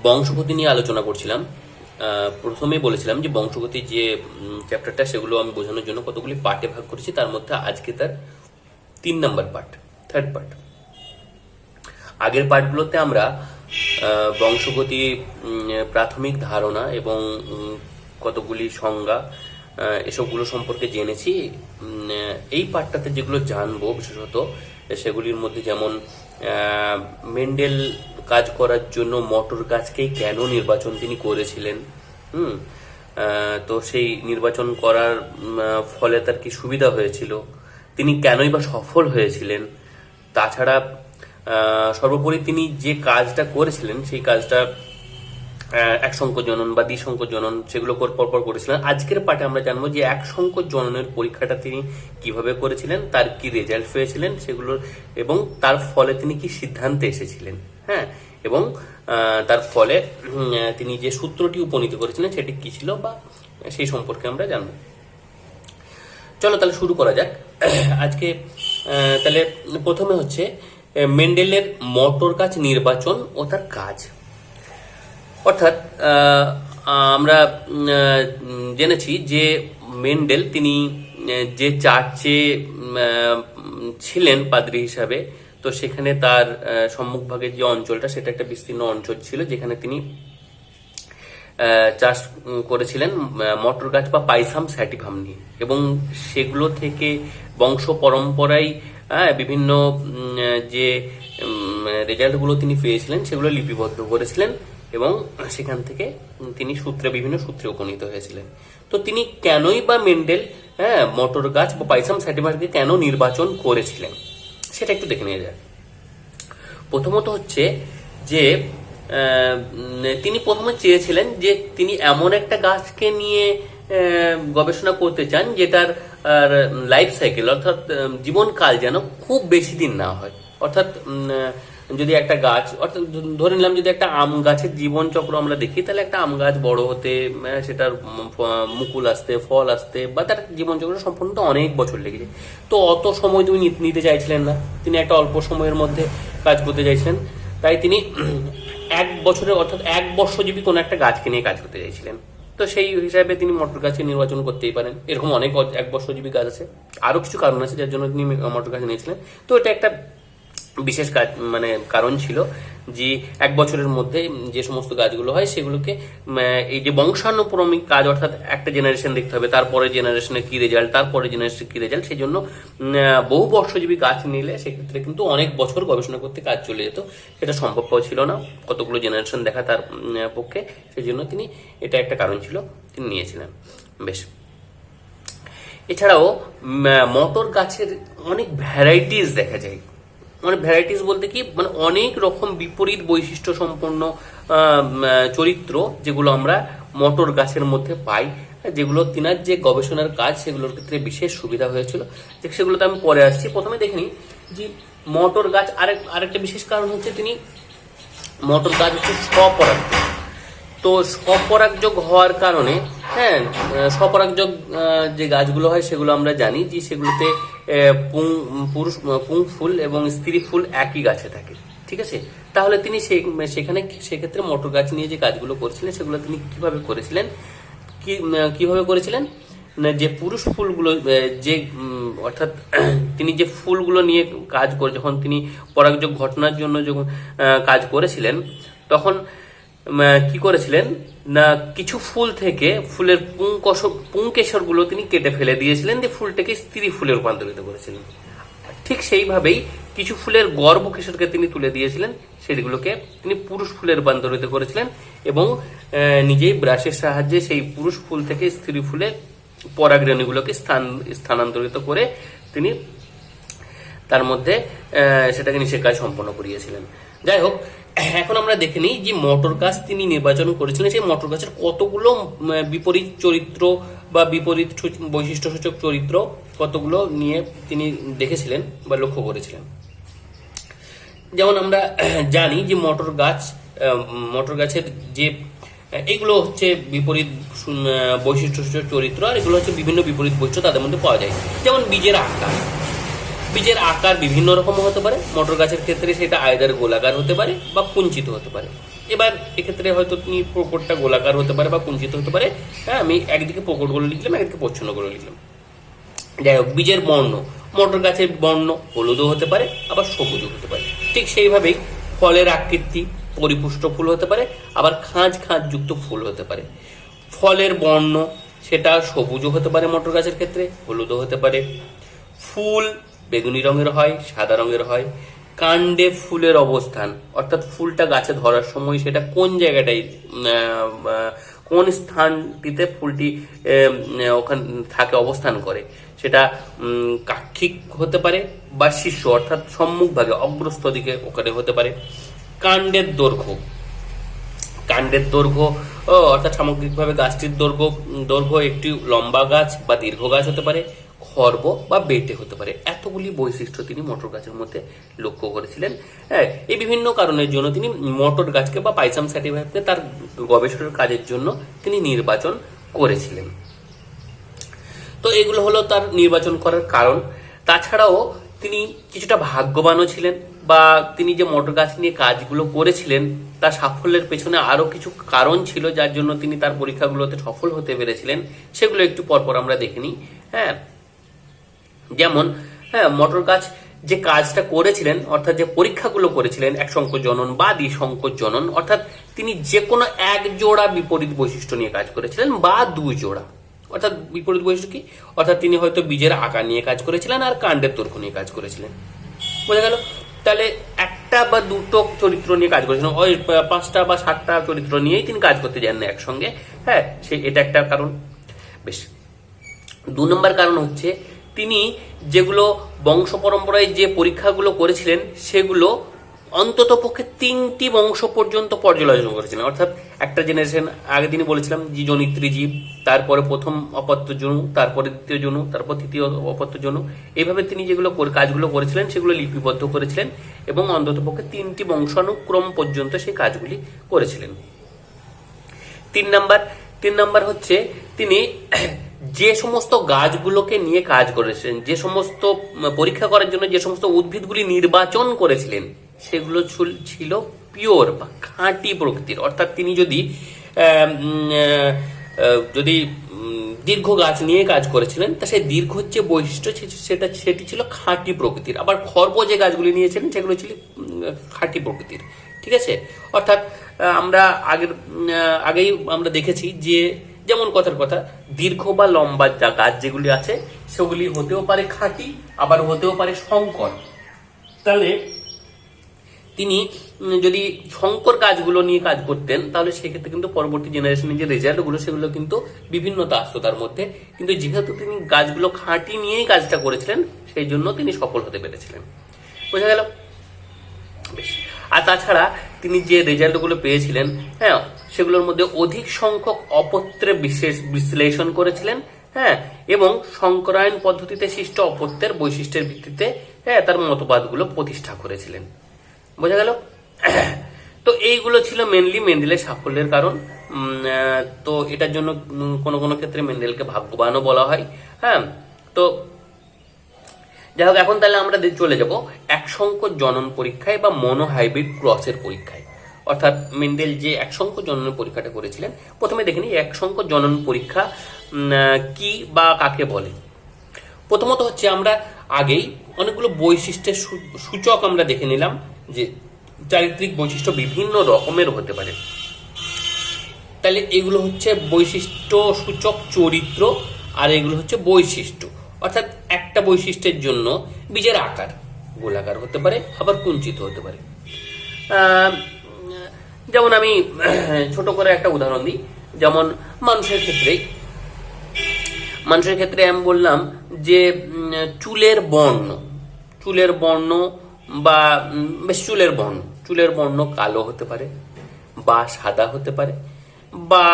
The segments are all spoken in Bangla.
বংশগতি নিয়ে আলোচনা করছিলাম। প্রথমেই বলেছিলাম যে বংশগতির যে চ্যাপ্টারটা সেগুলো আমি বোঝানোর জন্য কতগুলি পার্টে ভাগ করেছি, তার মধ্যে আজকে তার 3 নম্বর পার্ট, থার্ড পার্ট। আগের পার্টগুলোতে আমরা বংশগতি প্রাথমিক ধারণা এবং কতগুলি সংজ্ঞা এসবগুলো সম্পর্কে জেনেছি। এই পার্টটাতে যেগুলো জানবো বিশেষত সেগুলির মধ্যে যেমন মেন্ডেল কাজ করার জন্য মটর গাছকেই কেন নির্বাচন তিনি করেছিলেন, তো সেই নির্বাচন করার ফলে তার কি সুবিধা হয়েছিল, তিনি কেনই বা সফল হয়েছিলেন, তাছাড়া সর্বোপরি তিনি যে কাজটা করেছিলেন সেই কাজটা এক সংখ্য জনন বা দ্বিসংখ্য জনন সেগুলো পরপর করেছিলেন। আজকের পাঠে আমরা জানবো যে এক সংখ্য জননের পরীক্ষাটা তিনি কিভাবে করেছিলেন, তার কি রেজাল্ট পেয়েছিলেন সেগুলোর, এবং তার ফলে তিনি কি সিদ্ধান্তে এসেছিলেন, হ্যাঁ, এবং তার ফলে তিনি যে সূত্রটি উপনীত করেছিলেন সেটি কি ছিল বা সেই সম্পর্কে আমরা জানবো। চলো তাহলে শুরু করা যাক আজকে। তাহলে প্রথমে হচ্ছে মেন্ডেলের মটর গাছ নির্বাচন ও তার কাজ। অর্থাৎ আমরা জেনেছি যে মেন্ডেল তিনি যে চার্চে ছিলেন পাদ্রী হিসাবে, তো সেখানে তার সম্মুখভাগের যে অঞ্চলটা সেটা একটা বিস্তীর্ণ অঞ্চল ছিল যেখানে তিনি চাষ করেছিলেন মটর গাছ বা পাইসাম স্যাটিভাম নিয়ে, এবং সেগুলো থেকে বংশ পরম্পরায় বিভিন্ন যে রেজাল্টগুলো তিনি পেয়েছিলেন সেগুলো লিপিবদ্ধ করেছিলেন এবং সেখান থেকে তিনি বিভিন্ন সূত্রে উপনীত হয়েছিলেন। তো তিনি কেনই বা মেন্ডেল মটর গাছ বা পাইসাম স্যাটিভামকে কেন নির্বাচন করেছিলেন সেটা একটু দেখে নিয়ে যায়। প্রথমত হচ্ছে যে তিনি প্রথমে চেয়েছিলেন যে তিনি এমন একটা গাছকে নিয়ে গবেষণা করতে চান যেটার লাইফ সাইকেল অর্থাৎ জীবনকাল যেন খুব বেশি দিন না হয়। অর্থাৎ যদি একটা গাছ, অর্থাৎ ধরে নিলাম যদি একটা আম গাছের জীবন চক্র আমরা দেখি, তাহলে একটা আম গাছ বড় হতে, সেটার মুকুল আসতে, ফল আসতে বা তার জীবন চক্র সম্পূর্ণ অনেক বছর লেগে যায়। তো অত সময় তুমি নিতে চাইছিলেন না, তিনি একটা অল্প সময়ের মধ্যে কাজ করতে চাইছিলেন। তাই তিনি 1 বছরের অর্থাৎ 1 বর্ষজীবী কোনো একটা গাছকে নিয়ে কাজ করতে চাইছিলেন। তো সেই হিসাবে তিনি মটর গাছের নির্বাচন করতেই পারেন। এরকম অনেক 1 বর্ষজীবী গাছ আছে, আরো কিছু কারণ আছে যার জন্য তিনি মটর গাছ নিয়েছিলেন। তো এটা একটা বিশেষ কাজ কারণ ছিল যে 1 বছরের মধ্যে যে সমস্ত গাছগুলো হয় সেগুলোকে এই যে বংশানুক্রমিক কাজ, অর্থাৎ একটা জেনারেশন দেখতে হবে, তারপরে জেনারেশনে কি রেজাল্ট, তারপরে জেনারেশনে কি রেজাল্ট, সেই জন্য বহু বর্ষজীবী গাছ নিলে সেক্ষেত্রে কিন্তু অনেক বছর গবেষণা করতে কাজ চলে যেত, সেটা সম্ভবপর ছিল না কতগুলো জেনারেশন দেখা তার পক্ষে। সেই জন্য তিনি, এটা একটা কারণ ছিল, তিনি নিয়েছিলেন। বেশ, এছাড়াও মটর গাছের অনেক ভ্যারাইটিস দেখা যায়। মানে ভ্যারাইটিস বলতে কি, মানে অনেক রকম বিপরীত বৈশিষ্ট্য সম্পন্ন চরিত্র যেগুলো আমরা মটর গাছের মধ্যে পাই, যেগুলো তিনার যে গবেষণার কাজ সেগুলোর ক্ষেত্রে বিশেষ সুবিধা হয়েছিল, সেগুলোতে আমি পরে আসছি। প্রথমে দেখে নিই যে মটর গাছ আরেকটা বিশেষ কারণ হচ্ছে তিনি মটর গাছ হচ্ছে স্বপরাগযোগ। তো স্বপরাগযোগ হওয়ার কারণে স্বপরাগযোগ যে গাছগুলো হয় সেগুলো আমরা জানি যে সেগুলোতে পুং ফুল এবং স্ত্রী ফুল একই গাছে থাকে, ঠিক আছে। তাহলে তিনি সেক্ষেত্রে মটর গাছ নিয়ে যে কাজগুলো করেছিলেন সেগুলো তিনি কিভাবে করেছিলেন যে পুরুষ ফুলগুলো যে অর্থাৎ তিনি যে ফুলগুলো নিয়ে কাজ করে, যখন তিনি পরাগযোগ ঘটনার জন্য যখন কাজ করেছিলেন তখন কি করেছিলেন না, কিছু ফুল থেকে ফুলের পুংকেশর গুলো তিনি কেটে ফেলে দিয়েছিলেন, দিয়ে ফুলটাকে স্ত্রী ফুলে রূপান্তরিত করেছিলেন। ঠিক সেইভাবেই কিছু ফুলের গর্ভকেশরকে তিনি তুলে দিয়েছিলেন, সেগুলোকে তিনি পুরুষ ফুলে রূপান্তরিত করেছিলেন এবং নিজেই ব্রাশের সাহায্যে সেই পুরুষ ফুল থেকে স্ত্রী ফুলে পরাগরেণুগুলোকে স্থানান্তরিত করে তিনি তার মধ্যে সেটাকে নিষেক কাজ সম্পন্ন করিয়েছিলেন। যাই হোক, এখন আমরা দেখে নিই যে মটর গাছ তিনি নির্বাচন করেছিলেন, সেই মটর গাছের কতগুলো বিপরীত চরিত্র বা বিপরীত বৈশিষ্ট্যসূচক চরিত্র কতগুলো নিয়ে তিনি দেখেছিলেন বা লক্ষ্য করেছিলেন। যেমন আমরা জানি যে মটর গাছের যে এগুলো হচ্ছে বিপরীত বৈশিষ্ট্যসূচক চরিত্র, আর এগুলো হচ্ছে বিভিন্ন বিপরীত বৈশিষ্ট্য তাদের মধ্যে পাওয়া যায়। যেমন বীজের আকার বিভিন্ন রকম হতে পারে। মটর গাছের ক্ষেত্রে সেটা আয়তার গোলাকার হতে পারে বা কুঞ্চিত হতে পারে। এবার এক্ষেত্রে হয়তো তুমি প্রকটটা গোলাকার হতে পারে বা কুঞ্চিত হতে পারে। হ্যাঁ, আমি একদিকে প্রকটগুলো লিখলাম, একদিকে প্রচ্ছন্নগুলো লিখলাম। যাই হোক, বীজের বর্ণ, মটর গাছের বর্ণ হলুদও হতে পারে, আবার সবুজও হতে পারে। ঠিক সেইভাবেই ফলের আকৃতি পরিপুষ্ট ফুল হতে পারে, আবার খাঁজ খাঁজ যুক্ত ফুল হতে পারে। ফলের বর্ণ সেটা সবুজও হতে পারে মটর গাছের ক্ষেত্রে, হলুদও হতে পারে। ফুল বেগুনি রঙের হয়, সাদা রঙের হয়। কাণ্ডে ফুলের অবস্থান, অর্থাৎ ফুলটা গাছে ধরার সময় সেটা কোন জায়গাটায়, কোন স্থানটিতে ফুলটি ওখানে থাকে, অবস্থান করে, সেটা কাক্ষিক হতে পারে বা শীর্ষ অর্থাৎ সম্মুখ ভাগে অগ্রস্থ দিকে ওখানে হতে পারে। কাণ্ডের দৈর্ঘ্য, কাণ্ডের দৈর্ঘ্য অর্থাৎ সামগ্রিকভাবে গাছটির দৈর্ঘ্য একটি লম্বা গাছ বা দীর্ঘ গাছ হতে পারে, খর্ব বা বেটে হতে পারে। এতগুলি বৈশিষ্ট্য তিনি মটর গাছের মধ্যে লক্ষ্য করেছিলেন। হ্যাঁ, এই বিভিন্ন কারণের জন্য তিনি মটর গাছকে বা পাইসাম স্যাটিভাকে তার গবেষণার কাজের জন্য তিনি নির্বাচন করেছিলেন। তো এগুলো হলো তার নির্বাচন করার কারণ। তাছাড়াও তিনি কিছুটা ভাগ্যবানও ছিলেন, বা তিনি যে মটর গাছ নিয়ে কাজগুলো করেছিলেন তার সাফল্যের পেছনে আরো কিছু কারণ ছিল, যার জন্য তিনি তার পরীক্ষাগুলোতে সফল হতে পেরেছিলেন। সেগুলো একটু পরপর আমরা দেখে নিই। হ্যাঁ, যেমন মটর গাছ যে কাজটা করেছিলেন, অর্থাৎ যে পরীক্ষাগুলো করেছিলেন, এক সংকর জনন বা দ্বিসংকর জনন, অর্থাৎ তিনি যে কোনো এক জোড়া বিপরীত বৈশিষ্ট্য নিয়ে কাজ করেছিলেন বা দুই জোড়া। অর্থাৎ বিপরীত বৈশিষ্ট্য কি, অর্থাৎ তিনি হয়তো বীজের আকার নিয়ে কাজ করেছিলেন আর কাণ্ডের দৈর্ঘ্য নিয়ে কাজ করেছিলেন। বোঝা গেল? তাহলে একটা বা দুটো চরিত্র নিয়ে কাজ করেছিলেন, ওই 5টা বা 7টা চরিত্র নিয়েই তিনি কাজ করতে যান না একসঙ্গে। হ্যাঁ, এটা একটা কারণ। বেশ, 2 নম্বর কারণ হচ্ছে তিনি যেগুলো বংশ পরম্পরায় যে পরীক্ষাগুলো করেছিলেন সেগুলো অন্তত পক্ষে 3টি বংশ পর্যন্ত পর্যালোচনা করেছিলেন। অর্থাৎ একটা জেনারেশন, আগে দিনে বলেছিলাম যে জনিত্রী জীব, তারপরে প্রথম অপত্য জনু, তারপরে দ্বিতীয় জনু, তারপর তৃতীয় অপত্য জনু। এইভাবে তিনি যেগুলো কাজগুলো করেছিলেন সেগুলো লিপিবদ্ধ করেছিলেন এবং অন্তত পক্ষে 3টি বংশানুক্রম পর্যন্ত সেই কাজগুলি করেছিলেন। 3 নাম্বার হচ্ছে তিনি যে সমস্ত গাছগুলোকে নিয়ে কাজ করেছেন, যে সমস্ত পরীক্ষা করার জন্য যে সমস্ত উদ্ভিদগুলি নির্বাচন করেছিলেন, সেগুলো ছিল পিওর বা খাঁটি প্রকৃতির। অর্থাৎ তিনি যদি দীর্ঘ গাছ নিয়ে কাজ করেছিলেন, তা সেই দীর্ঘ যে বৈশিষ্ট্য সেটি ছিল খাঁটি প্রকৃতির। আবার খর্ব যে গাছগুলি নিয়েছিলেন সেগুলো ছিল খাঁটি প্রকৃতির। ঠিক আছে? অর্থাৎ আমরা আগেই আমরা দেখেছি যে, যেমন কথার কথা, দীর্ঘ বা লম্বা গাছ যেগুলি আছে সেগুলি হতেও পারে খাঁটি, আবার হতেও পারে সংকর। তাহলে তিনি যদি সংকর গাছগুলো নিয়ে কাজ করতেন, তাহলে সেক্ষেত্রে কিন্তু পরবর্তী জেনারেশনের যে রেজাল্টগুলো সেগুলো কিন্তু বিভিন্নতা আসতো তার মধ্যে। কিন্তু যেহেতু তিনি গাছগুলো খাঁটি নিয়েই কাজটা করেছিলেন, সেই জন্য তিনি সফল হতে পেরেছিলেন। বোঝা গেল? বেশ, আর তাছাড়া তিনি যে রেজাল্টগুলো পেয়েছিলেন, হ্যাঁ, সেগুলোর মধ্যে অধিক সংখ্যক অপত্রে বিশ্লেষণ করেছিলেন। হ্যাঁ, এবং সংকরায়ন পদ্ধতিতে সৃষ্ট অপত্যের বৈশিষ্ট্যের ভিত্তিতে তার মতবাদগুলো প্রতিষ্ঠা করেছিলেন। বোঝা গেল? তো এইগুলো ছিল মেনলি মেন্ডেলের সাফল্যের কারণ। তো এটার জন্য কোনো কোনো ক্ষেত্রে মেন্ডেলকে ভাগ্যবানও বলা হয়। হ্যাঁ, তো যাই হোক, এখন তাহলে আমরা চলে যাব এক সংকর জনন পরীক্ষায় বা মনোহাইব্রিড ক্রসের পরীক্ষায়। অর্থাৎ মেন্ডেল যে এক সংকর জনন পরীক্ষাটা করেছিলেন, প্রথমে দেখে নিই এক সংকর জনন পরীক্ষা কি বা কাকে বলে। প্রথমত হচ্ছে আমরা আগেই অনেকগুলো বৈশিষ্ট্যের সূচক আমরা দেখে নিলাম, যে চারিত্রিক বৈশিষ্ট্য বিভিন্ন রকমের হতে পারে। তাহলে এগুলো হচ্ছে বৈশিষ্ট্য সূচক চরিত্র, আর এগুলো হচ্ছে বৈশিষ্ট্য। অর্থাৎ একটা বৈশিষ্ট্যের জন্য বীজের আকার গোলাকার হতে পারে, আবার কুঞ্চিত হতে পারে। যেমন আমি ছোট করে একটা উদাহরণ দিই। যেমন মানুষের ক্ষেত্রে আমি বললাম যে চুলের বর্ণ বা বেশ চুলের বর্ণ কালো হতে পারে বা সাদা হতে পারে, বা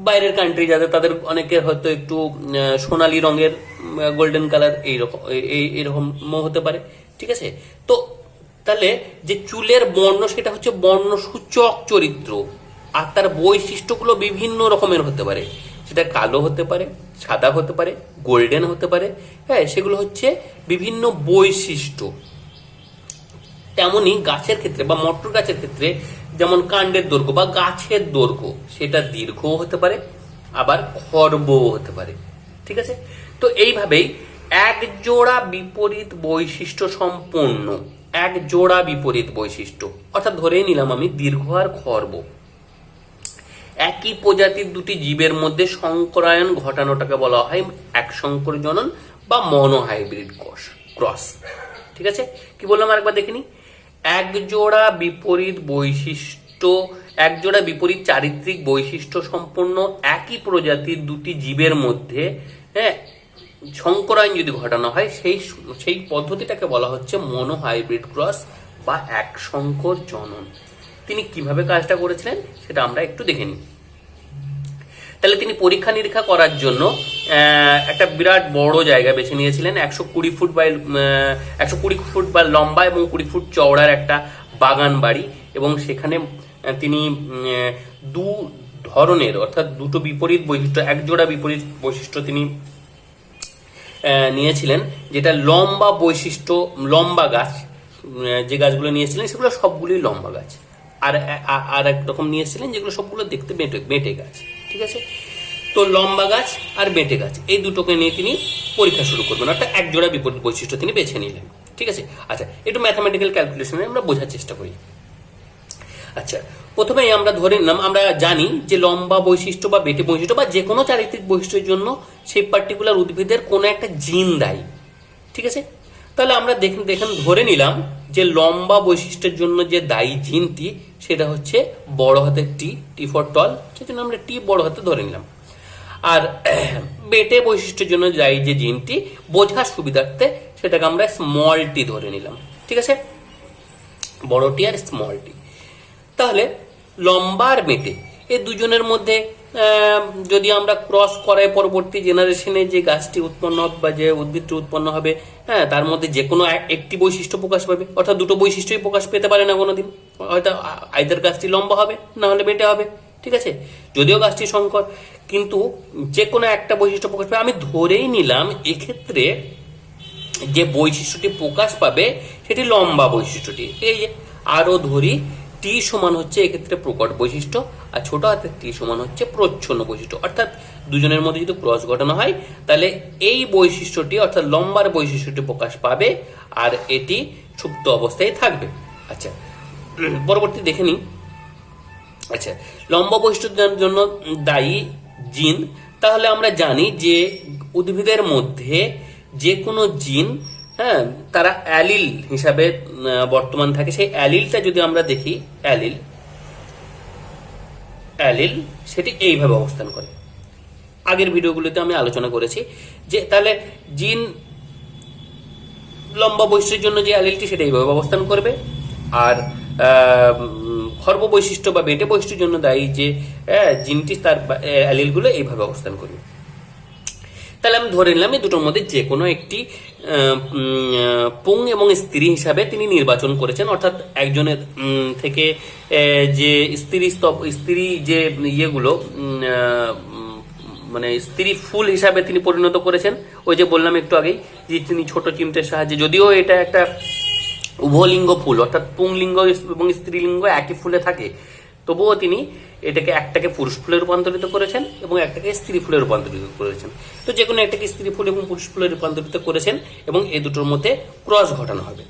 বাইরের কান্ট্রি যাদের, তাদের অনেকের হয়তো একটু সোনালী রঙের, গোল্ডেন কালার এইরকম হতে পারে। ঠিক আছে? তো তাহলে যে চুলের বর্ণ সেটা হচ্ছে বর্ণসূচক চরিত্র, আর তার বৈশিষ্ট্যগুলো বিভিন্ন রকমের হতে পারে। সেটা কালো হতে পারে, সাদা হতে পারে, গোল্ডেন হতে পারে। হ্যাঁ, সেগুলো হচ্ছে বিভিন্ন বৈশিষ্ট্য। তেমনি গাছের ক্ষেত্রে বা মটর গাছের ক্ষেত্রে যেমন কাণ্ডের দৈর্ঘ্য বা গাছের দৈর্ঘ্য সেটা দীর্ঘও হতে পারে, আবার খর্বও হতে পারে। ঠিক আছে, তো এইভাবেই এক জোড়া বিপরীত বৈশিষ্ট্য সম্পন্ন, এক জোড়া বিপরীত বৈশিষ্ট্য, অর্থাৎ ধরেই নিলাম আমি দীর্ঘ আর খর্ব, একই প্রজাতির দুটি জীবের মধ্যে সংকরায়ন ঘটানোটাকে বলা হয় এক সংকর জনন বা মনোহাইব্রিড ক্রস। ঠিক আছে, কি বললাম আরেকবার দেখে নি। এক জোড়া বিপরীত বৈশিষ্ট্য, এক জোড়া বিপরীত চারিত্রিক বৈশিষ্ট্য সম্পন্ন একই প্রজাতির দুটি জীবের মধ্যে সংকরায়ন যদি ঘটানো হয় সেই পদ্ধতিটাকে বলা হচ্ছে মনোহাইব্রিড ক্রস বা এক সংকর জনন। তিনি কিভাবে কাজটা করেছিলেন সেটা আমরা একটু দেখে নিই। তাহলে তিনি পরীক্ষা নিরীক্ষা করার জন্য একটা বিরাট বড় জায়গা বেছে নিয়েছিলেন, 120 ফুট বা লম্বা এবং 20 ফুট চওড়ার একটা বাগান বাড়ি, এবং সেখানে তিনি দু ধরনের অর্থাৎ দুটো বিপরীত বৈশিষ্ট্য, এক জোড়া বিপরীত বৈশিষ্ট্য তিনি নিয়েছিলেন, যেটা লম্বা বৈশিষ্ট্য, লম্বা গাছ, যে গাছগুলো নিয়েছিলেন সেগুলো সবগুলোই লম্বা গাছ, আর এক রকম নিয়েছিলেন যেগুলো সবগুলো দেখতে বেঁটে গাছ। ঠিক আছে, তো লম্বা গাছ আর বেঁটে গাছ এই দুটোকে নিয়ে তিনি পরীক্ষা শুরু করবেন, অর্থাৎ এক জোড়া বিপরীত বৈশিষ্ট্য তিনি বেছে নিলেন। ঠিক আছে, আচ্ছা একটু ম্যাথামেটিক্যাল ক্যালকুলেশনে আমরা বোঝার চেষ্টা করি। আচ্ছা, প্রথমেই আমরা ধরে নিলাম, আমরা জানি যে লম্বা বৈশিষ্ট্য বা বেঁটে বৈশিষ্ট্য বা যে কোনো চারিত্রিক বৈশিষ্ট্যের জন্য সেই পার্টিকুলার উদ্ভিদের কোনো একটা জিন দায়ী। ঠিক আছে, তাহলে আমরা দেখেন ধরে নিলাম যে লম্বা বৈশিষ্ট্যের জন্য যে দায়ী জিনটি সেটা হচ্ছে বড় হাতের টি ফর টল, সেজন্য আমরা টি বড় হাতে ধরে নিলাম। আর বেটে বৈশিষ্ট্যের জন্য দায়ী যে জিনটি বোঝার সুবিধার্থে সেটাকে আমরা স্মল টি ধরে নিলাম। ঠিক আছে, বড় টি আর স্মল টি। তাহলে লম্বা আর বেটে এই দুজনের মধ্যে যদি আমরা ক্রস করাই পরবর্তী জেনারেশনে যে গাছটি উৎপন্ন হবে বা যে উদ্ভিদটি উৎপন্ন হবে, তার মধ্যে যে কোনো একটি বৈশিষ্ট্য প্রকাশ পাবে, অর্থাৎ দুটো বৈশিষ্ট্যই প্রকাশ পেতে পারে না কোনোদিন, হয়তো আইদার গাছটি লম্বা হবে না হলে বেটে হবে। ঠিক আছে, যদিও গাছটি সংকর, কিন্তু যে কোনো একটা বৈশিষ্ট্য প্রকাশ পাবে। আমি ধরেই নিলাম এক্ষেত্রে যে বৈশিষ্ট্যটি প্রকাশ পাবে সেটি লম্বা বৈশিষ্ট্যটি। এই যে আরো ধরি টি সমান হচ্ছে এক্ষেত্রে প্রকট বৈশিষ্ট্য আর ছোট হাতের টি সমান হচ্ছে প্রচ্ছন্ন বৈশিষ্ট্য, অর্থাৎ দুজনের মধ্যে যদি ক্রস ঘটানো হয় তাহলে এই বৈশিষ্ট্যটি অর্থাৎ লম্বার বৈশিষ্ট্যটি প্রকাশ পাবে আর এটি সুপ্ত অবস্থায় থাকবে। আচ্ছা, পরবর্তী দেখে নিই। আচ্ছা, লম্বা বৈশিষ্ট্যের জন্য দায়ী জিন, তাহলে আমরা জানি যে উদ্ভিদের মধ্যে যে কোনো জিন তারা অ্যালিল হিসাবে বর্তমান থাকে। সেই অ্যালিলটা যদি আমরা দেখি, অ্যালিল সেটি এইভাবে অবস্থান করে। আগের ভিডিওগুলোতে আমি আলোচনা করেছি যে তাহলে জিন লম্বা বৈশিষ্ট্যের জন্য যে অ্যালিলটি সেটা এইভাবে অবস্থান করবে, আর খর্ব বৈশিষ্ট্য বা বেটে বৈশিষ্ট্যের জন্য দায়ী যে জিনটি তার অ্যালিলগুলো এইভাবে অবস্থান করবে। তাহলে আমি ধরে নিলাম এই দুটোর মধ্যে যে কোনো একটি পুং এবং স্ত্রী হিসাবে তিনি নির্বাচন করেছেন, অর্থাৎ একজনের থেকে যে স্ত্রী যে ইয়েগুলো মানে স্ত্রী ফুল হিসাবে তিনি পরিণত করেছেন। ওই যে বললাম একটু আগেই যে তিনি ছোট চিমটের সাহায্যে, যদিও এটা একটা উভলিঙ্গ ফুল অর্থাৎ পুংলিঙ্গ এবং স্ত্রীলিঙ্গ একই ফুলে থাকে, তবুও তিনি এটাকে একটাকে পুরুষ ফুলে রূপান্তরিত করেছেন এবং একটাকে স্ত্রী ফুলে রূপান্তরিত করেছেন। তো যে কোনো একটাকে স্ত্রী ফুল এবং পুরুষ ফুলে রূপান্তরিত করেছেন এবং এই দুটোর মধ্যে ক্রস ঘটানো হবে।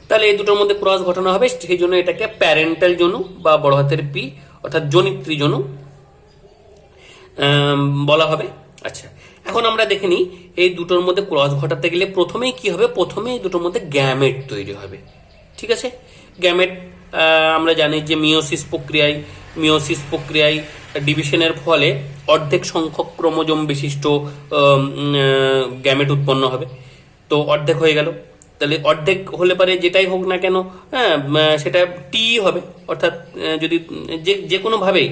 তাহলে এই দুটোর মধ্যে ক্রস ঘটানো হবে, সেই জন্য এটাকে প্যারেন্টাল জনু বা বড় হাতের পি অর্থাৎ জনিত্রী জনু বলা হবে। আচ্ছা, এখন আমরা দেখে নিই এই দুটোর মধ্যে ক্রস ঘটাতে গেলে প্রথমেই কি হবে, প্রথমে এই দুটোর মধ্যে গ্যামেট তৈরি হবে। ঠিক আছে, গ্যামেট আমরা জানি যে মিওসিস প্রক্রিয়ায় ডিভিশনের ফলে অর্ধেক সংখ্যক ক্রোমোজোম বিশিষ্ট গ্যামেট উৎপন্ন হবে। তো অর্ধেক হয়ে গেল, তাহলে অর্ধেক হলে পারে যেটাই হোক না কেন সেটা টি হবে, অর্থাৎ যদি যে কোনোভাবেই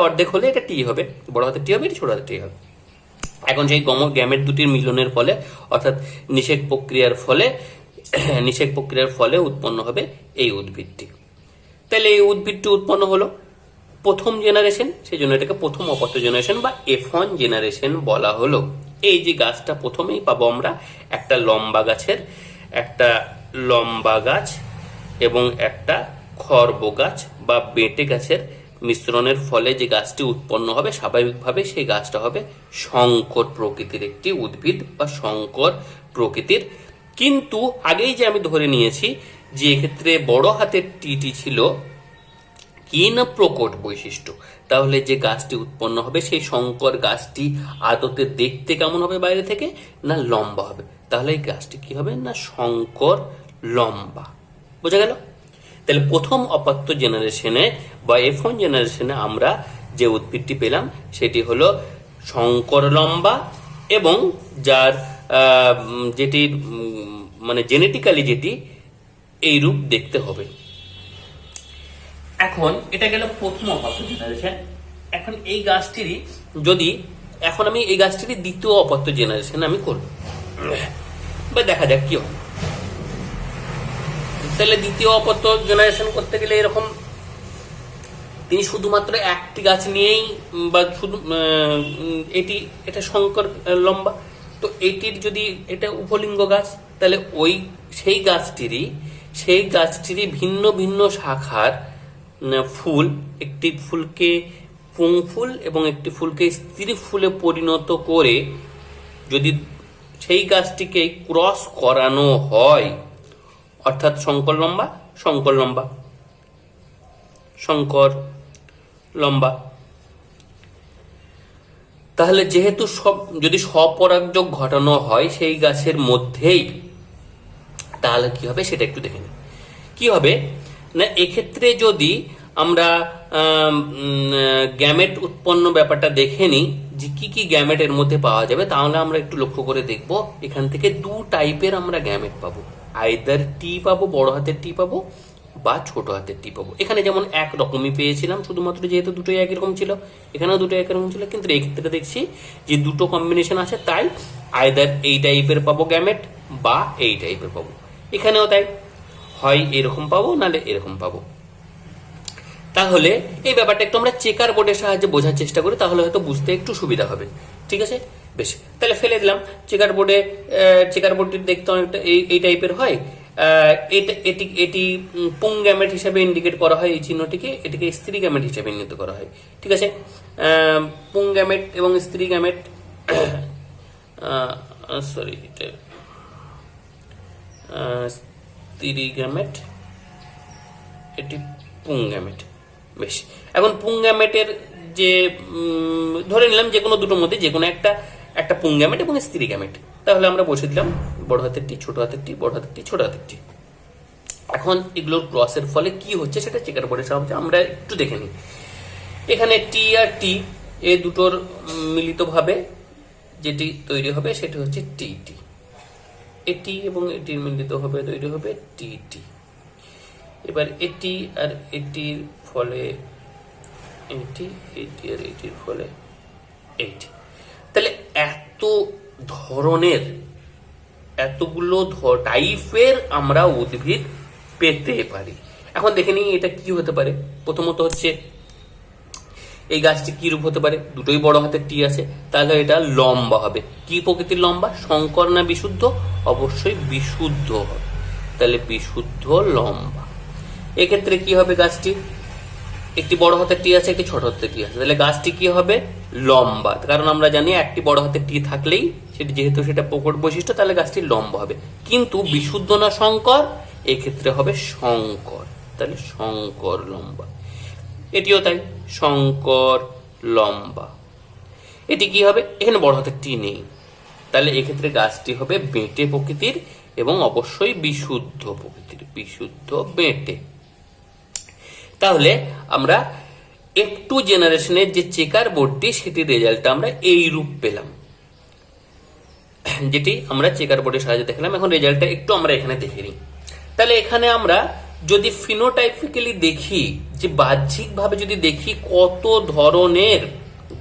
অর্ধেক হলে এটা টি হবে, বড় হাতের টি হবে, ছোট হাতের টি হবে। এখন সেই গ্যামেট দুটির মিলনের ফলে অর্থাৎ নিষেক প্রক্রিয়ার ফলে উৎপন্ন হবে এই উদ্ভিদটি। তাহলে এই উদ্ভিদটি উৎপন্ন হলো প্রথম জেনারেশন, সেই জন্য এটাকে প্রথম অপত্য জেনারেশন বা F1 জেনারেশন বলা হলো। এই যে গাছটা প্রথমেই পাবো আমরা একটা লম্বা গাছ, এবং একটা খর্ব গাছ বা বেঁটে গাছের মিশ্রণের ফলে যে গাছটি উৎপন্ন হবে স্বাভাবিকভাবে সেই গাছটা হবে সংকর প্রকৃতির একটি উদ্ভিদ বা সংকর প্রকৃতির। কিন্তু আগেই যে আমি ধরে নিয়েছি যে এক্ষেত্রে বড় হাতের টিটি ছিল কি না প্রকট বৈশিষ্ট্য, তাহলে যে গাছটি উৎপন্ন হবে সেই সংকর গাছটি আদতে দেখতে কেমন হবে বাইরে থেকে, না লম্বা হবে। তাহলে এই গাছটি কি হবে, না সংকর লম্বা। বোঝা গেল? তাহলে প্রথম অপাত্য জেনারেশনে বা F1 জেনারেশনে আমরা যে উদ্ভিদটি পেলাম সেটি হলো সংকর লম্বা এবং যার যেটি মানে জেনেটিক্যালি যেটি এই রূপ দেখতে হবে। এখন এটা গেল প্রথম অপাত্য জেনারেশন। এখন এই গাছটিরই যদি এখন আমি এই গাছটিরই দ্বিতীয় অপাত্য জেনারেশন আমি করব, বা দেখা যাক কি হয়। তাহলে দ্বিতীয় অপাত্য জেনারেশন করতে গেলে এরকম তিনি শুধুমাত্র একটি গাছ নিয়েই বা শুধু এটা সংকর লম্বা, তো এটির যদি এটা উপলিঙ্গ গাছ তাহলে সেই গাছটিরই ভিন্ন ভিন্ন শাখার ফুল, একটি ফুলকে পুং ফুল এবং একটি ফুলকে স্ত্রী ফুলে পরিণত করে যদি সেই গাছটিকে ক্রস করানো হয়, অর্থাৎ সংকর লম্বা, তাহলে যেহেতু যদি স্বপরাগযোগ ঘটানো হয় সেই গাছের মধ্যেই, তাহলে কি হবে সেটা একটু দেখে নিই। কি হবে না, এক্ষেত্রে যদি আমরা গ্যামেট উৎপন্ন ব্যাপারটা দেখে নিই যে কি কি গ্যামেট এর মধ্যে পাওয়া যাবে, তাহলে আমরা একটু লক্ষ্য করে দেখব এখান থেকে দু টাইপের আমরা গ্যামেট পাবো। আইদার টি পাবো, বড় হাতের টি পাবো, বা ছোট হাতের টি পাবো। এখানে যেমন এক রকমই পেয়েছিলাম, শুধুমাত্র যেহেতু দুটোই একই রকম ছিল, এখানেও দুটো একই রকম ছিল, কিন্তু এই ক্ষেত্রে দেখছি যে দুটো কম্বিনেশন আছে, তাই আইদার এই টাইপের পাবো গ্যামেট বা এই টাইপের পাবো। এখানেও তাই, হয় এরকম পাবো নাহলে এরকম পাবো। তাহলে এই ব্যাপারটা একটু আমরা চেকার বোর্ডের সাহায্যে বোঝার চেষ্টা করি, তাহলে হয়তো বুঝতে একটু সুবিধা হবে। ঠিক আছে, বেশ, তাহলে ফেলে দিলাম। চেকার বোর্ডটি দেখতে অনেকটা এই টাইপের হয়। এটি পুং গ্যামেট হিসেবে ইন্ডিকেট করা হয়, এই চিহ্নটিকে, এটিকে স্ত্রী গ্যামেট হিসেবে চিহ্নিত করা হয়। ঠিক আছে, পুং গ্যামেট এবং স্ত্রী গ্যামেট, সরি স্ত্রী গ্যামেট, এটি পুং গ্যামেট। বেশ, এখন পুং গ্যামেটের যে ধরে নিলাম যে কোনো দুটোর মধ্যে যে কোনো একটা পুং গ্যামেট এবং স্ত্রী গ্যামেট, তাহলে আমরা বসে দিলাম বড় হাতের টি, ছোট হাতের টি, বড় হাতের টি, ছোট হাতের টি। এখন এগুলোর ক্রসের ফলে কি হচ্ছে সেটা চেকার বোর্ডের সাহায্যে আমরা একটু দেখে নিই। এখানে টি আর টি এই দুটোর মিলিতভাবে যেটি তৈরি হবে সেটি হচ্ছে টি টি। এটি এবং এটির মিলিতভাবে তৈরি হবে টি টি। এবার এটি আর এটির ফলে এটি, এটি আর এটির ফলে এইটি। তাহলে এতগুলো টাইপের আমরা উদ্ভিদ পেতে পারি। এখন দেখে নিই এটা কি হতে পারে। প্রথমত হচ্ছে এই গাছটি কি রূপ হতে পারে, দুটোই বড় হাতের টি আছে, তাহলে এটা লম্বা হবে। কি প্রকৃতির লম্বা, সংকর না বিশুদ্ধ? অবশ্যই বিশুদ্ধ হবে, তাহলে বিশুদ্ধ লম্বা। এক্ষেত্রে কি হবে, গাছটি একটি বড় হাতের টি আছে, একটি ছোট হাতের টি আছে, তাহলে গাছটি কি হবে, লম্বা। কারণ আমরা জানি একটি বড় হাতের টি থাকলেই যেহেতু সেটা প্রকট বৈশিষ্ট্য, তাহলে গাছটি লম্বা হবে। কিন্তু বিশুদ্ধ না সংকর, এক্ষেত্রে হবে সংকর, তাহলে সংকর লম্বা। এটিও তাই, সংকর লম্বা। এটি কি হবে, এখানে বড় হাতের টি নেই, তাহলে এক্ষেত্রে গাছটি হবে বেঁটে প্রকৃতির এবং অবশ্যই বিশুদ্ধ প্রকৃতির, বিশুদ্ধ বেঁটে। তাহলে আমরা F2 জেনারেশনের যে চেকার বোর্ডটি সেটির রেজাল্টটা আমরা এই রূপ পেলাম, যেটি আমরা চেকার বোর্ডের সাহায্যে দেখলাম। এখন রেজাল্টটা একটু আমরা এখানে দেখে নিই। তাহলে এখানে আমরা যদি ফিনোটাইপিক্যালি দেখি, যে বাহ্যিকভাবে যদি দেখি, কত ধরনের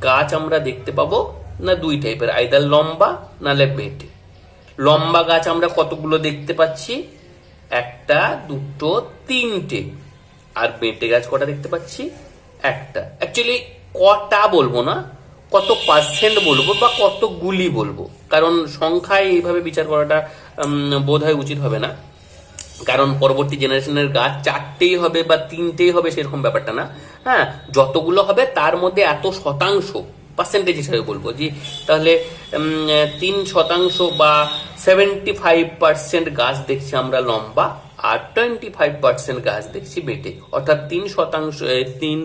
গাছ আমরা দেখতে পাবো, না দুই টাইপের, আইদার লম্বা নালে বেঁটে। লম্বা গাছ আমরা কতগুলো দেখতে পাচ্ছি, একটা, দুটো, তিনটে। আর বেঁটে গাছ কটা দেখতে পাচ্ছি, একটা। অ্যাকচুয়ালি কটা বলবো না, কত পার্সেন্ট বলবো বা কতগুলি বলবো, কারণ সংখ্যায় এইভাবে বিচার করাটা বোধ হয় উচিত হবে না। কারণ পরবর্তী জেনারেশনের গাছ 4টেই হবে বা 3টেই হবে সেরকম ব্যাপারটা না। হ্যাঁ, যতগুলো হবে তার মধ্যে এত শতাংশ, পার্সেন্টেজ হিসাবে বলবো যে তাহলে 3% বা 75% গাছ দেখছি আমরা লম্বা, আর 25% গাছ দেখছি বেটে। অর্থাৎ 3%, 3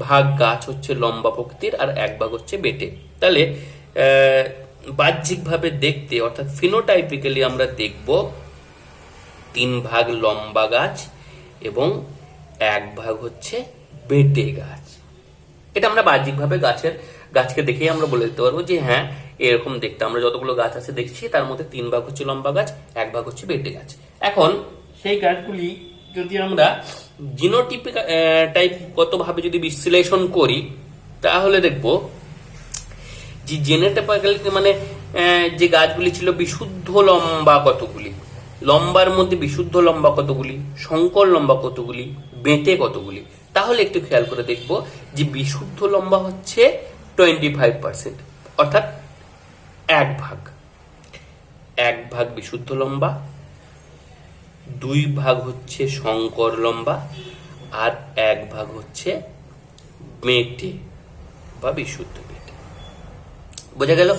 ভাগ গাছ হচ্ছে লম্বা প্রকৃতির আর 1 ভাগ হচ্ছে বেটে। তাহলে বাহ্যিকভাবে দেখতে অর্থাৎ ফিনোটাইপিক্যালি আমরা দেখব 3 ভাগ লম্বা গাছ এবং 1 ভাগ হচ্ছে বেটে গাছ। এটা আমরা বাহ্যিকভাবে গাছকে দেখেই আমরা বলে দিতে পারবো যে হ্যাঁ এরকম দেখতে। আমরা যতগুলো গাছ আছে দেখছি তার মধ্যে 3 ভাগ হচ্ছে লম্বা গাছ, 1 ভাগ হচ্ছে বেটে গাছ। এখন সেই গাছগুলি যদি আমরা জিনোটিপিক টাইপগতভাবে যদি বিশ্লেষণ করি তাহলে দেখব যে জেনেটিক্যালি মানে যে গাছগুলি ছিল বিশুদ্ধ লম্বা কতগুলি, লম্বার মধ্যে বিশুদ্ধ লম্বা কতগুলি, সংকর লম্বা কতগুলি, বেঁটে কতগুলি। তাহলে একটু খেয়াল করে দেখব যে বিশুদ্ধ লম্বা হচ্ছে 25%, অর্থাৎ 1 ভাগ। 1 ভাগ বিশুদ্ধ লম্বা, 2 ভাগ হচ্ছে সংকর লম্বা, আর 1 ভাগ হচ্ছে বেঁটে বা বিশুদ্ধ বেঁটে। বোঝা গেল?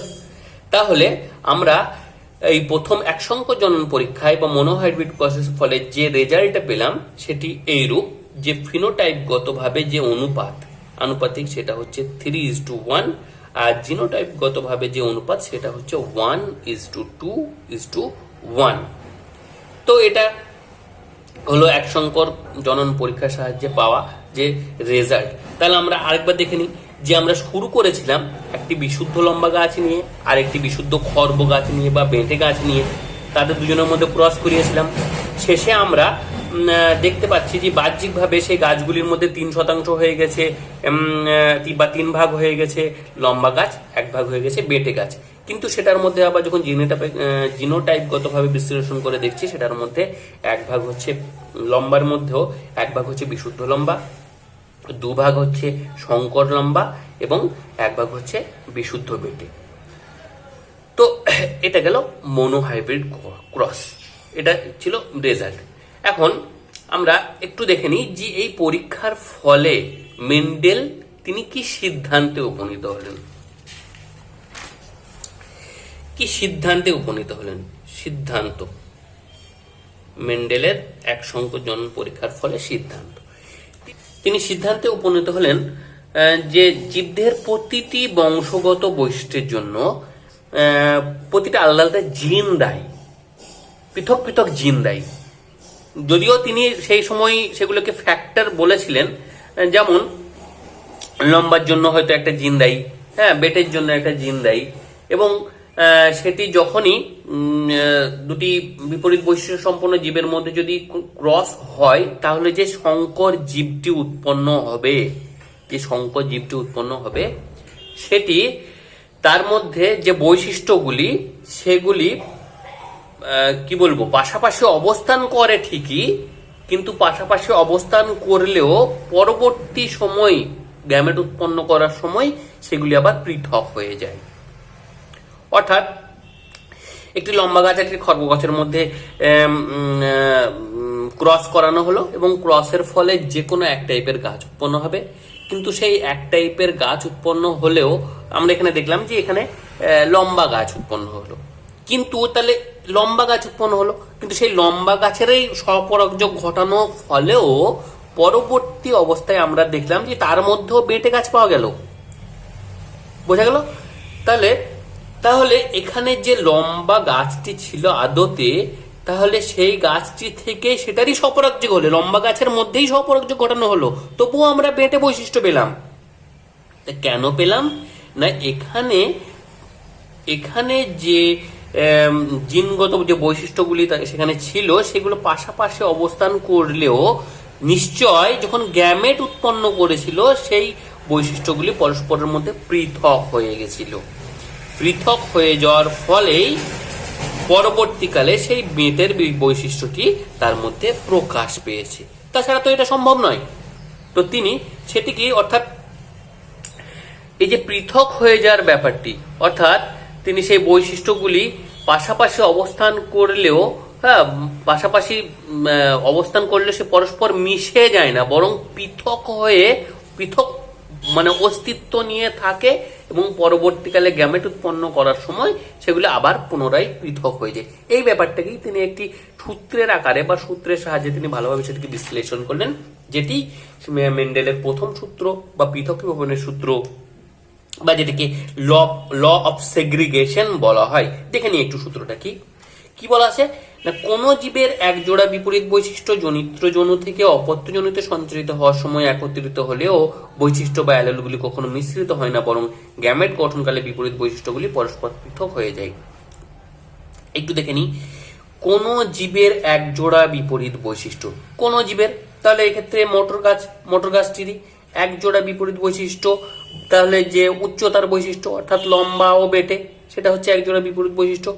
তাহলে আমরা এই প্রথম একসংখ্য জনন পরীক্ষায় বা মনোহাইব্রিড প্রসেসের ফলে যে রেজাল্টটা পেলাম সেটি এইরূপ যে ফিনোটাইপগতভাবে যে আনুপাতিক সেটা হচ্ছে 3:1, আর জিনোটাইপগতভাবে যে অনুপাত সেটা হচ্ছে 1:2:1। তো এটা হলো একসংখ্যক জনন পরীক্ষার সাহায্যে পাওয়া যে রেজাল্ট। তাহলে আমরা আরেকবার দেখে নিই যে আমরা শুরু করেছিলাম একটি বিশুদ্ধ লম্বা গাছ নিয়ে আর একটি বিশুদ্ধ খর্ব গাছ নিয়ে বা বেঁটে গাছ নিয়ে, তাদের দুজনের মধ্যে ক্রস করিয়েছিলাম। শেষে আমরা দেখতে পাচ্ছি যে বাহ্যিকভাবে সেই গাছগুলির মধ্যে 3% হয়ে গেছে বা 3 ভাগ হয়ে গেছে লম্বা গাছ, 1 ভাগ হয়ে গেছে বেঁটে গাছ। কিন্তু সেটার মধ্যে আবার যখন জিনোটাইপগতভাবে বিশ্লেষণ করে দেখছি সেটার মধ্যে 1 ভাগ হচ্ছে লম্বার মধ্যেও 1 ভাগ হচ্ছে বিশুদ্ধ লম্বা, 2 ভাগ হচ্ছে সংকর লম্বা এবং 1 ভাগ হচ্ছে বিশুদ্ধ বেঁটে। তো এটা গেল মনোহাইব্রিড ক্রস, এটা ছিল রেজাল্ট। এখন আমরা একটু দেখে নিই যে এই পরীক্ষার ফলে মেন্ডেল তিনি কি সিদ্ধান্তে উপনীত হলেন। সিদ্ধান্ত মেন্ডেলের একসংখ্য জনন পরীক্ষার ফলে সিদ্ধান্ত। তিনি সিদ্ধান্তে উপনীত হলেন যে জীবদেহের প্রতিটি বংশগত বৈশিষ্ট্যের জন্য প্রতিটা আলাদা আলাদা জিন দায়ী, পৃথক পৃথক জিন দায়ী। যদিও তিনি সেই সময় সেগুলোকে ফ্যাক্টর বলেছিলেন, যেমন লম্বার জন্য হয়তো একটা জিন দায়ী, হ্যাঁ, বেটের জন্য একটা জিন দায়ী, এবং সেটি যখনই দুটি বিপরীত বৈশিষ্ট্য সম্পন্ন জীবের মধ্যে যদি ক্রস হয় তাহলে যে সংকর জীবটি উৎপন্ন হবে সেটি তার মধ্যে যে বৈশিষ্ট্যগুলি সেগুলি কি বলবো পাশাপাশি অবস্থান করে ঠিকই, কিন্তু পাশাপাশি অবস্থান করলেও পরবর্তী সময় গ্যামেট উৎপন্ন করার সময় সেগুলি আবার পৃথক হয়ে যায়। অর্থাৎ একটি লম্বা গাছ একটি খর্ব গাছের মধ্যে ক্রস করানো হলো এবং ক্রসের ফলে যে কোনো এক টাইপের গাছ উৎপন্ন হবে। কিন্তু সেই এক টাইপের গাছ উৎপন্ন হলেও আমরা এখানে দেখলাম যে এখানে লম্বা গাছ উৎপন্ন হলো, কিন্তু তাহলে লম্বা গাছ উৎপন্ন হলো, কিন্তু সেই লম্বা গাছেরই স্বপরাগযোগ ঘটানো ফলেও পরবর্তী অবস্থায় আমরা দেখলাম যে তার মধ্যেও বেঁটে গাছ পাওয়া গেল। বোঝা গেল? তাহলে এখানে যে লম্বা গাছটি ছিল আদতে, তাহলে সেই গাছটি থেকে সেটারই স্বপরাগযোগ হলো, লম্বা গাছের মধ্যেই স্বপরাগযোগ ঘটানো হলো, তবুও আমরা বেঁটে বৈশিষ্ট্য পেলাম। কেন পেলাম না, এখানে যে জিনগত যে বৈশিষ্ট্যগুলি সেখানে ছিল সেগুলো পাশাপাশি অবস্থান করলেও নিশ্চয় যখন গ্যামেট উৎপন্ন করেছিল সেই বৈশিষ্ট্যগুলি পরস্পরের মধ্যে পৃথক হয়ে গেছিল। পৃথক হয়ে যাওয়ার ফলেই পরবর্তীকালে সেই বেঁটের বৈশিষ্ট্যটি তার মধ্যে প্রকাশ পেয়েছে, তাছাড়া তো এটা সম্ভব নয়। তো তিনি সেটিকে অর্থাৎ এই যে পৃথক হয়ে যাওয়ার ব্যাপারটি, অর্থাৎ তিনি সেই বৈশিষ্ট্যগুলি পাশাপাশি অবস্থান করলেও হ্যাঁ, পাশাপাশি অবস্থান করলে সে পরস্পর মিশে যায় না, বরং পৃথক হয়ে পৃথক মানে অস্তিত্ব নিয়ে থাকে এবং পরবর্তীকালে গ্যামেট উৎপন্ন করার সময় সেগুলো আবার পুনরায় পৃথক হয়ে যায়। এই ব্যাপারটাকেই তিনি একটি সূত্রের আকারে বা সূত্রের সাহায্যে তিনি ভালোভাবে সেটাকে বিশ্লেষণ করলেন, যেটি মেন্ডেলের প্রথম সূত্র বা পৃথকীকরণের সূত্র, বা যেটাকে ল ল অফ সেগ্রিগেশন বলা হয়। দেখে নিই একটু সূত্রটা কি কি বলা আছে না, কোন জীবের এক জোড়া বিপরীত বৈশিষ্ট্য জনিত্র জনু থেকে অপত্য জনুতে সঞ্চারিত হওয়ার সময় একত্রিত হলেও বৈশিষ্ট্য বা অ্যালেলগুলি কখনো মিশ্রিত হয় না, বরং গ্যামেট গঠনকালে বিপরীত বৈশিষ্ট্যগুলি পরস্পর পৃথক হয়ে যায়। একটু দেখে নিই, কোন জীবের এক জোড়া বিপরীত বৈশিষ্ট্য, কোন জীবের, তাহলে এক্ষেত্রে মোটর গাছটিরই এক জোড়া বিপরীত বৈশিষ্ট্য, তাহলে যে উচ্চতার বৈশিষ্ট্য অর্থাৎ লম্বা ও বেটে, সেটা হচ্ছে এক জোড়া বিপরীত বৈশিষ্ট্য।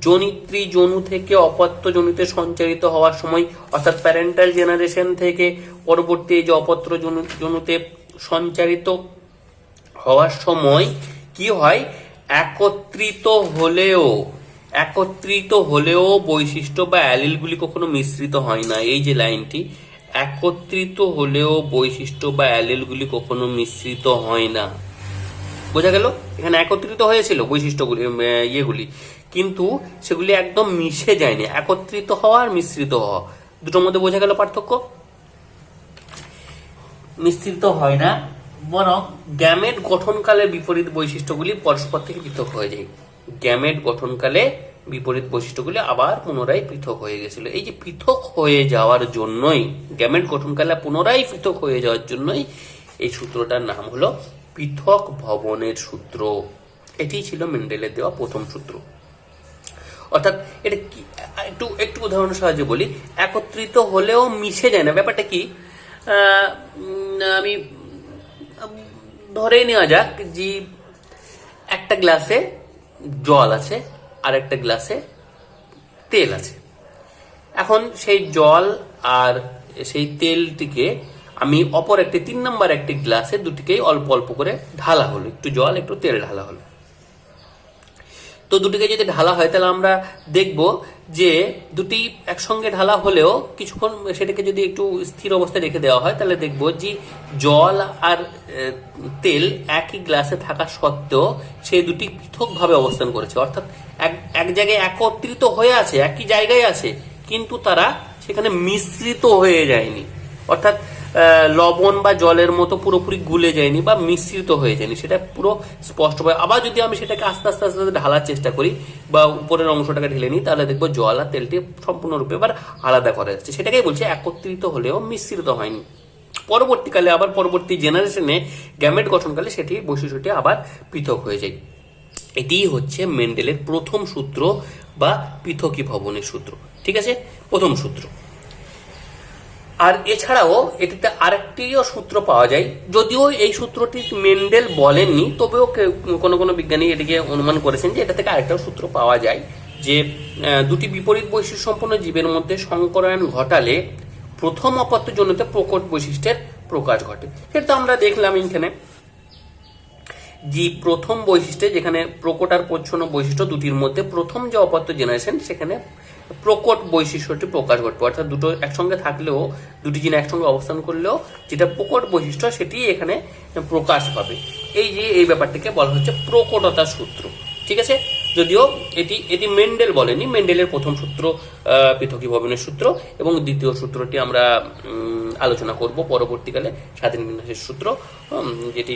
জনিত্রী জনু থেকে অপত্য জনুতে সঞ্চারিত হওয়ার সময় অর্থাৎ প্যারেন্টাল জেনারেশন থেকে পরবর্তী যে অপত্য জনুতে সঞ্চারিত হওয়ার সময় কি হয়, একত্রিত হলেও বৈশিষ্ট্য বা অ্যালিলগুলি কখনো মিশ্রিত হয় না। এই যে লাইনটি, একত্রিত হলেও বৈশিষ্ট্য বা অ্যালিলগুলি কখনো মিশ্রিত হয় না, বোঝা গেল? এখানে একত্রিত হয়েছিল বৈশিষ্ট্যগুলি ইয়েগুলি, কিন্তু সেগুলি একদম মিশে যায়নি। একত্রিত হওয়া আর মিশ্রিত হওয়া দুটোর মধ্যে বোঝা গেল পার্থক্য। মিশ্রিত হয় না, বরং গ্যামেট গঠনকালে বিপরীত বৈশিষ্ট্যগুলি পরস্পর থেকে পৃথক হয়ে যায়। গ্যামেট গঠনকালে বিপরীত বৈশিষ্ট্যগুলি আবার পুনরায় পৃথক হয়ে গেছিল। এই যে পৃথক হয়ে যাওয়ার জন্যই, গ্যামেট গঠনকালে পুনরায় পৃথক হয়ে যাওয়ার জন্যই এই সূত্রটার নাম হলো পৃথক ভবনের সূত্র। এটি ছিল মেন্ডেলের দেওয়া প্রথম সূত্র। অর্থাৎ এটা কি, একটু উদাহরণের সাহায্যে বলি, একত্রিত হলেও মিশে যায় না। ব্যাপারটা কি, আমি ধরেই নেওয়া যাক যে একটা গ্লাসে জল আছে আর একটা গ্লাসে তেল আছে। এখন সেই জল আর সেই তেলটিকে আমি অপর একটি 3 নম্বর একটি গ্লাসে দুটিকেই অল্প অল্প করে ঢালা হলো, একটু জল একটু তেল ঢালা হলো। তো দুটিকে যদি ঢালা হয় তাহলে আমরা দেখব যে দুটি একসঙ্গে ঢালা হলেও কিছুক্ষণ সেটাকে যদি একটু স্থির অবস্থায় রেখে দেওয়া হয় তাহলে দেখব যে জল আর তেল একই গ্লাসে থাকা সত্ত্বেও সেই দুটি পৃথকভাবে অবস্থান করেছে। অর্থাৎ এক জায়গায় একত্রিত হয়ে আছে, একই জায়গায় আছে, কিন্তু তারা সেখানে মিশ্রিত হয়ে যায়নি। অর্থাৎ লবণ বা জলের মতো পুরোপুরি গুলে যায়নি বা মিশ্রিত হয়ে যায়নি, সেটা পুরো স্পষ্টভাবে। আবার যদি আমি সেটাকে আস্তে আস্তে আস্তে আস্তে ঢালার চেষ্টা করি বা উপরের অংশটাকে ঢেলে নিই, তাহলে দেখবো জল আর তেলটি সম্পূর্ণরূপে এবার আলাদা করা যাচ্ছে। সেটাকেই বলছে একত্রিত হলেও মিশ্রিত হয়নি। পরবর্তীকালে আবার পরবর্তী জেনারেশনে গ্যামেট গঠনকালে সেটি বৈশিষ্ট্যটি আবার পৃথক হয়ে যায়। এটিই হচ্ছে মেন্ডেলের প্রথম সূত্র বা পৃথকী ভবনের সূত্র। ঠিক আছে, প্রথম সূত্র। আর এছাড়াও এটিতে আরেকটিও সূত্র পাওয়া যায়, যদিও এই সূত্রটি মেন্ডেল বলেননি, তবেও কোনো কোনো বিজ্ঞানী এটিকে অনুমান করেছেন যে এটা থেকে আরেকটাও সূত্র পাওয়া যায়, যে দুটি বিপরীত বৈশিষ্ট্য সম্পন্ন জীবের মধ্যে সংকরায়ন ঘটালে প্রথম অপত্য জনিত প্রকট বৈশিষ্ট্যের প্রকাশ ঘটে। সেটা আমরা দেখলাম এখানে যে প্রথম বৈশিষ্ট্যে, যেখানে প্রকট আর প্রচ্ছন্ন বৈশিষ্ট্য দুটির মধ্যে প্রথম যে অপত্য জেনারেশন, সেখানে প্রকট বৈশিষ্ট্যটি প্রকাশ ঘটবে। অর্থাৎ দুটো একসঙ্গে থাকলেও, দুটি জিন একসঙ্গে অবস্থান করলেও যেটা প্রকট বৈশিষ্ট্য সেটি এখানে প্রকাশ পাবে। এই ব্যাপারটিকে বলা হচ্ছে প্রকটতার সূত্র। ঠিক আছে, যদিও এটি মেন্ডেল বলেনি। মেন্ডেলের প্রথম সূত্র পৃথকী ভবনের সূত্র, এবং দ্বিতীয় সূত্রটি আমরা আলোচনা করব পরবর্তীকালে, স্বাধীন বিন্যাসের সূত্র, যেটি